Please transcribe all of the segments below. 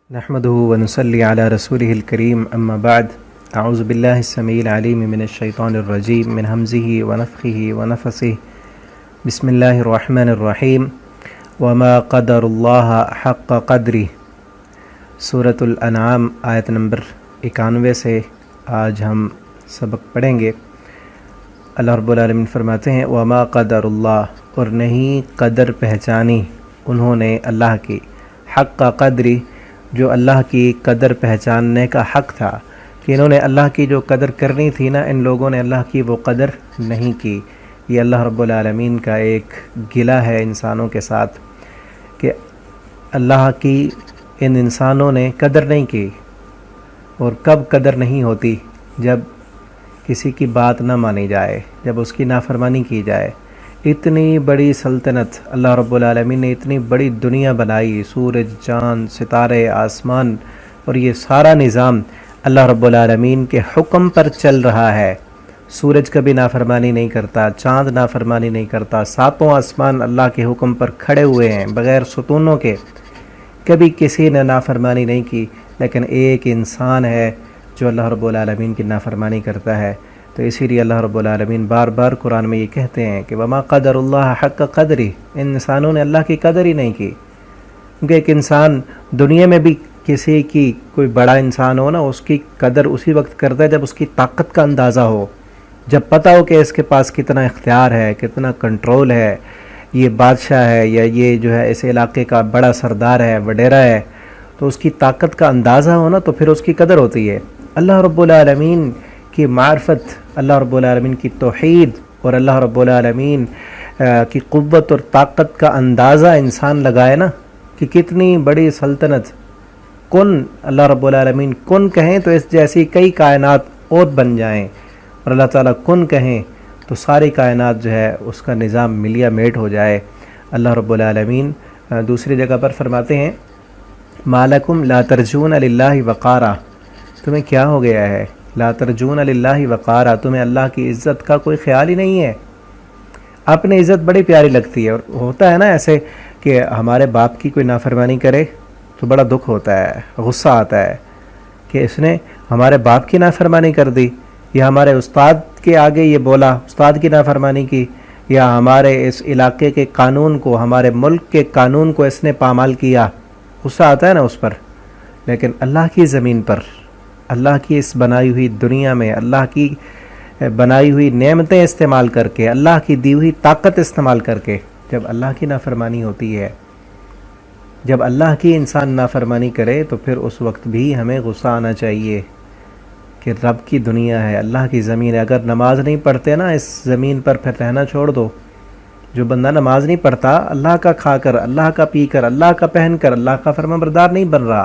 नहमदुहु व नुसल्ली अला रसूलिहिल करीम अम्मा बाद अऊज़ु बिल्लाहि स्समीइल अलीम मिनश शैतानिर रजीम मिन हमज़िहि व नफ़ख़िहि व नफ़सिहि बिस्मिल्लाहिर रहमानिर रहीम वमा क़दरुल्लाह हक़्क़ क़द्रिही। सूरतुल अनआम आयत नंबर 91 से आज हम सबक पढ़ेंगे। अल्लाह रब्बुल आलमीन फरमाते हैं वमा क़दरुल्लाह, और नहीं कदर पहचानी उन्होंने अल्लाह की, हक़्क़ क़द्रिही, जो अल्लाह की कदर पहचानने का हक़ था, कि इन्होंने अल्लाह की जो कदर करनी थी ना, इन लोगों ने अल्लाह की वो कदर नहीं की। ये अल्लाह रब्बुल आलमीन का एक गिला है इंसानों के साथ कि अल्लाह की इन इंसानों ने कदर नहीं की। और कब कदर नहीं होती? जब किसी की बात ना मानी जाए, जब उसकी नाफरमानी की जाए। इतनी बड़ी सल्तनत अल्लाह रब्बुल आलमीन ने, इतनी बड़ी दुनिया बनाई, सूरज, चाँद, सितारे, आसमान, और ये सारा निज़ाम अल्लाह रब्बुल आलमीन के हुक्म पर चल रहा है। सूरज कभी नाफरमानी नहीं करता, चाँद नाफरमानी नहीं करता, सातों आसमान अल्लाह के हुक्म पर खड़े हुए हैं बग़ैर सुतूनों के, कभी किसी ने नाफरमानी नहीं की। लेकिन एक इंसान है जो अल्लाह रब्बुल आलमीन की नाफरमानी करता है। तो इसीलिए अल्लाह रब्बुल आलमीन बार बार कुरान में ये कहते हैं कि वमा क़दरुल्लाह हक़्क़ क़द्रिही, इन इंसानों ने अल्लाह की कदर ही नहीं की। क्योंकि एक इंसान दुनिया में भी किसी की, कोई बड़ा इंसान हो ना, उसकी कदर उसी वक्त करता है जब उसकी ताकत का अंदाज़ा हो, जब पता हो कि इसके पास कितना इख्तियार है, कितना कंट्रोल है, ये बादशाह है या ये जो है इस इलाके का बड़ा सरदार है, वडेरा है, तो उसकी ताकत का अंदाज़ा हो ना, तो फिर उसकी कदर होती है। अल्लाह रब्बुल आलमीन की मार्फत, अल्लाह रब्बुल आलमीन की तौहीद और अल्लाह रब्बुल आलमीन की क़ुव्वत और ताकत का अंदाज़ा इंसान लगाए ना, कि कितनी बड़ी सल्तनत। कुन, अल्लाह रब्बुल आलमीन कुन कहें तो इस जैसी कई कायनात और बन जाएं, और अल्लाह ताला कुन कहें तो सारी कायनात जो है उसका निज़ाम मिलिया मेट हो जाए। अल्लाह रब्बुल आलमीन दूसरी जगह पर फरमाते हैं मालकुम ला तरजून लिल्लाहि वक़ारा, तुम्हें क्या हो गया है? ला तरजून लिल्लाहि वक़ारा, तुम्हें अल्लाह की इज़्ज़त का कोई ख्याल ही नहीं है। अपनी इज़्ज़त बड़ी प्यारी लगती है, और होता है ना ऐसे कि हमारे बाप की कोई नाफरमानी करे तो बड़ा दुख होता है, गुस्सा आता है कि इसने हमारे बाप की नाफरमानी कर दी, या हमारे उस्ताद के आगे ये बोला, उस्ताद की नाफरमानी की, या हमारे इस इलाके के कानून को, हमारे मुल्क के कानून को इसने पामाल किया। गुस्सा आता है ना उस पर। लेकिन अल्लाह की ज़मीन पर, अल्लाह की इस बनाई हुई दुनिया में, अल्लाह की बनाई हुई नेमतें इस्तेमाल करके, अल्लाह की दी हुई ताकत इस्तेमाल करके, जब अल्लाह की नाफरमानी होती है, जब अल्लाह की इंसान नाफरमानी करे, तो फिर उस वक्त भी हमें गुस्सा आना चाहिए कि रब की दुनिया है, अल्लाह की ज़मीन है। अगर नमाज नहीं पढ़ते ना इस ज़मीन पर, फिर रहना छोड़ दो। जो बंदा नमाज नहीं पढ़ता, अल्लाह का खाकर, अल्लाह का पीकर, अल्लाह का पहनकर, अल्लाह का फरमाबरदार नहीं बन रहा,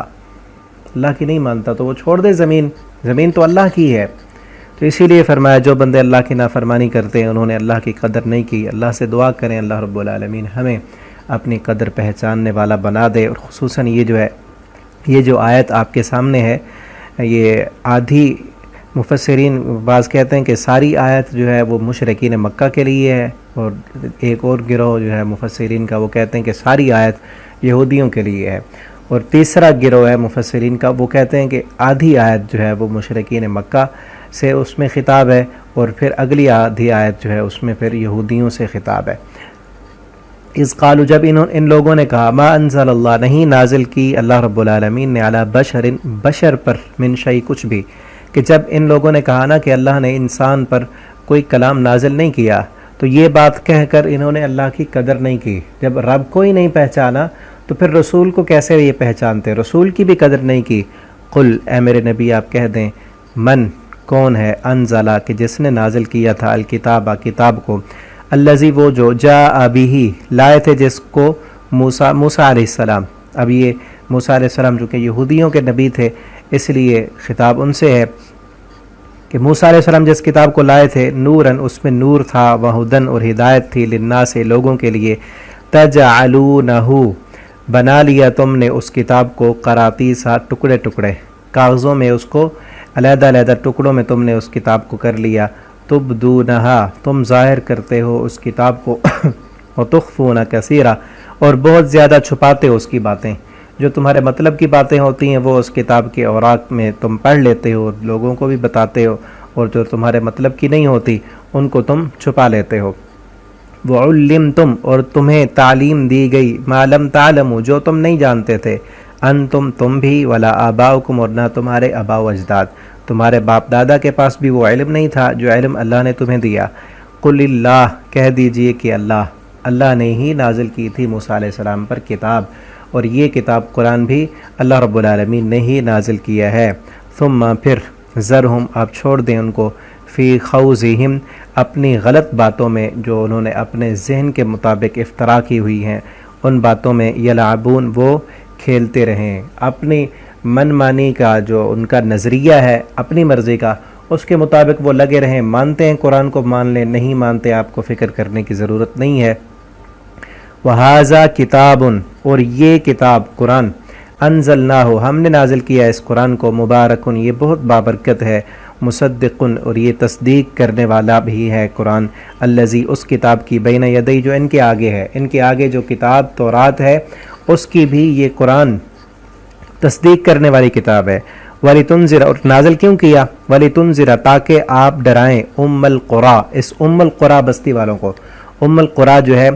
अल्लाह की नहीं मानता, तो वो छोड़ दे ज़मीन। ज़मीन तो अल्लाह की है। तो इसीलिए फरमाया जो बंदे अल्लाह की नाफरमानी करते हैं उन्होंने अल्लाह की कदर नहीं की। अल्लाह से दुआ करें अल्लाह रब्बुल आलमीन हमें अपनी कदर पहचानने वाला बना दे। और ख़ुसूसन ये जो है, ये जो आयत आपके सामने है, ये आधी मुफस्सिरीन बाज़ कहते हैं कि सारी आयत जो है वो मुशरिकीन मक्का के लिए है, और एक और गिरोह जो है मुफस्सिरीन का वो कहते हैं कि सारी आयत यहूदियों के लिए है। और तीसरा गिरोह है मुफस्सिरीन का, वो कहते हैं कि आधी आयत जो है वो मुशरिकीन मक्का से उसमें ख़िताब है, और फिर अगली आधी आयत जो है उसमें फिर यहूदियों से ख़िताब है। इस क़ालू, जब इन लोगों ने कहा, मा अंज़लल्लाह, नहीं नाजिल की अल्लाह रब्बुल आलमीन ने, अला बशरिन, बशर पर, मिन शै, कुछ भी। कि जब इन लोगों ने कहा ना कि अल्लाह ने इंसान पर कोई कलाम नाजिल नहीं किया, तो ये बात कहकर इन्होंने अल्लाह की कदर नहीं की। जब रब को ही नहीं पहचाना तो फिर रसूल को कैसे ये पहचानते? रसूल की भी कदर नहीं की। कुल, ए मेरे नबी आप कह दें, मन, कौन है, अनज़ला, कि जिसने नाजिल किया था, अल किताबा, किताब को, अल्लज़ी, वो जो, जा अबीही, लाए थे जिसको, मूसा अलैहिस्सलाम। अब ये मूसा अलैहिस्सलाम जो कि यहूदियों के नबी थे, इसलिए ख़िताब उनसे है कि मूसा अलैहिस्सलाम जिस किताब को लाए थे, नूरन, उसमें नूर था, वहुदन, और हिदायत थी, लिन्नास, से लोगों के लिए, तजअलूनहु, बना लिया तुमने उस किताब को, करातीसा, टुकड़े टुकड़े, कागज़ों में उसको अलग-अलग टुकड़ों में तुमने उस किताब को कर लिया। तुबदूनहा, तुम ज़ाहिर करते हो उस किताब को, और तुख्फूना कसीरा, और बहुत ज़्यादा छुपाते हो उसकी बातें। जो तुम्हारे मतलब की बातें होती हैं वो उस किताब के औराक में तुम पढ़ लेते हो, लोगों को भी बताते हो, और जो तुम्हारे मतलब की नहीं होती उनको तुम छुपा लेते हो। वउल्लिम तुम, और तुम्हें तालीम दी गई, मालम तालमु, जो तुम नहीं जानते थे, तुम भी, वला आबाउकुम, और ना तुम्हारे आबाउ अजदाद, तुम्हारे बाप दादा के पास भी वो इल्म नहीं था जो इल्म अल्लाह ने तुम्हें दिया। कुलिल्लाह, कह दीजिए कि अल्लाह ने ही नाजिल की थी मूसा अलैहिस्सलाम पर किताब, और ये किताब कुरान भी अल्लाह रब्बुल आलमीन ने ही नाजिल किया है। सुम्मा, फिर, ज़रहुम, आप छोड़ दें उनको, फ़ी खौज़िहिम, अपनी गलत बातों में, जो उन्होंने अपने जहन के मुताबिक इफ्तरा की हुई हैं, उन बातों में, यलाबून, वो खेलते रहें। अपनी मनमानी का जो उनका नज़रिया है, अपनी मर्ज़ी का, उसके मुताबिक वो लगे रहें। मानते हैं कुरान को मान लें, नहीं मानते आपको फ़िक्र करने की ज़रूरत नहीं है। वहाज़ा किताबुन, और ये किताब कुरान, अनज़लनाहु, हमने नाजिल किया इस कुरान को, मुबारकुन, ये बहुत बाबरकत है, मुसद्दिकुन, और ये तस्दीक करने वाला भी है कुरान, अल्लज़ी, उस किताब की, बैन यदई, जो इनके आगे है, इनके आगे जो किताब तौरात है उसकी भी ये कुरान तस्दीक करने वाली किताब है। वलितुनज़िरा, और नाजिल क्यों किया, वलितुनज़िरा, ताकि आप डराएं, उम्मुल कुरा, इस उम्मुल कुरा बस्ती वालों को। उम्मुल कुरा जो है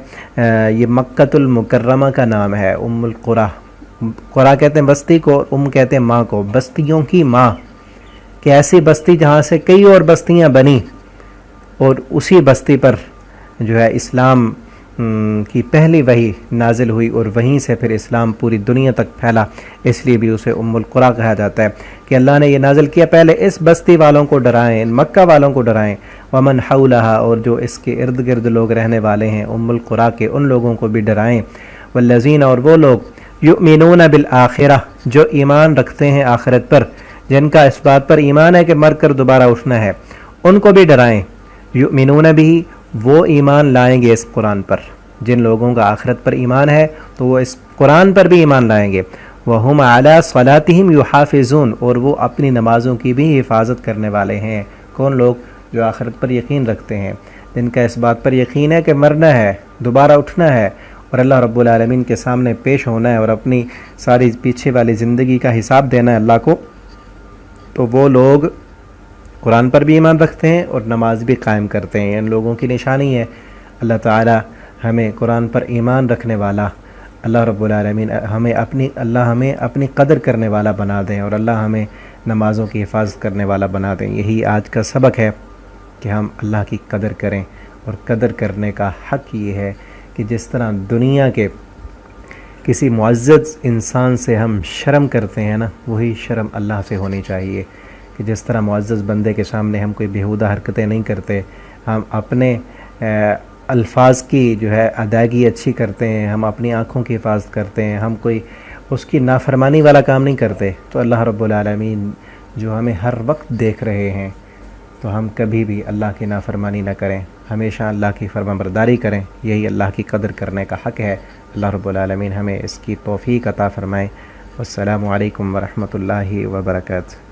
ये मक्कतुल मुकर्रमा का नाम है। उम्मुल कुरा, कुरा कहते हैं बस्ती को, कहते हैं माँ को, बस्तियों की माँ, कि ऐसी बस्ती जहाँ से कई और बस्तियाँ बनी और उसी बस्ती पर जो है इस्लाम की पहली वही नाजिल हुई और वहीं से फिर इस्लाम पूरी दुनिया तक फैला, इसलिए भी उसे उम्मुल कुरा कहा जाता है कि अल्लाह ने ये नाजिल किया। पहले इस बस्ती वालों को डराएं, इन मक्का वालों को डराएं, वमन हौलहा, और जो इसके इर्द गिर्द लोग रहने वाले हैं उम्मुल कुरा के, उन लोगों को भी डराएं। वल्लज़ीना, और वो लोग, युमिनून बिल आखिरा, जो ईमान रखते हैं आखिरत पर, जिनका इस बात पर ईमान है कि मर कर दोबारा उठना है, उनको भी डराएं। युमिनून भी, वो ईमान लाएंगे इस कुरान पर, जिन लोगों का आखिरत पर ईमान है तो वो इस कुरान पर भी ईमान लाएंगे। वहुम अला सलातिहिम युहाफिजून, और वो अपनी नमाज़ों की भी हिफाजत करने वाले हैं। कौन लोग, जो आखिरत पर यकीन रखते हैं, जिनका इस बात पर यकीन है कि मरना है, दोबारा उठना है और अल्लाह रब्बुल आलमीन के सामने पेश होना है और अपनी सारी पीछे वाली ज़िंदगी का हिसाब देना है अल्लाह को, तो वो लोग कुरान पर भी ईमान रखते हैं और नमाज भी कायम करते हैं। इन लोगों की निशानी है। अल्लाह ताला हमें कुरान पर ईमान रखने वाला, अल्लाह रब्बुल आलमीन हमें अपनी कदर करने वाला बना दें और अल्लाह हमें नमाज़ों की हिफाजत करने वाला बना दें। यही आज का सबक है कि हम अल्लाह की कदर करें, और कदर करने का हक़ ये है कि जिस तरह दुनिया के किसी मुअज़्ज़ज़ इंसान से हम शर्म करते हैं ना, वही शर्म अल्लाह से होनी चाहिए। कि जिस तरह मुअज़्ज़ज़ बंदे के सामने हम कोई बेहुदा हरकतें नहीं करते, हम अपने अल्फाज की जो है अदायगी अच्छी करते हैं, हम अपनी आँखों की हिफाजत करते हैं, हम कोई उसकी नाफरमानी वाला काम नहीं करते, तो अल्लाह रब्बुल आलमीन जो हमें हर वक्त देख रहे हैं, तो हम कभी भी अल्लाह की नाफरमानी ना करें, हमेशा अल्लाह की फरमाबरदारी करें। यही अल्लाह की कदर करने का हक़ है। अल्लाह रब्बुल आलमीन हमें इसकी तौफ़ीक़ अता फ़रमाए। अस्सलामु अलैकुम व रहमतुल्लाहि व बरकातुहू।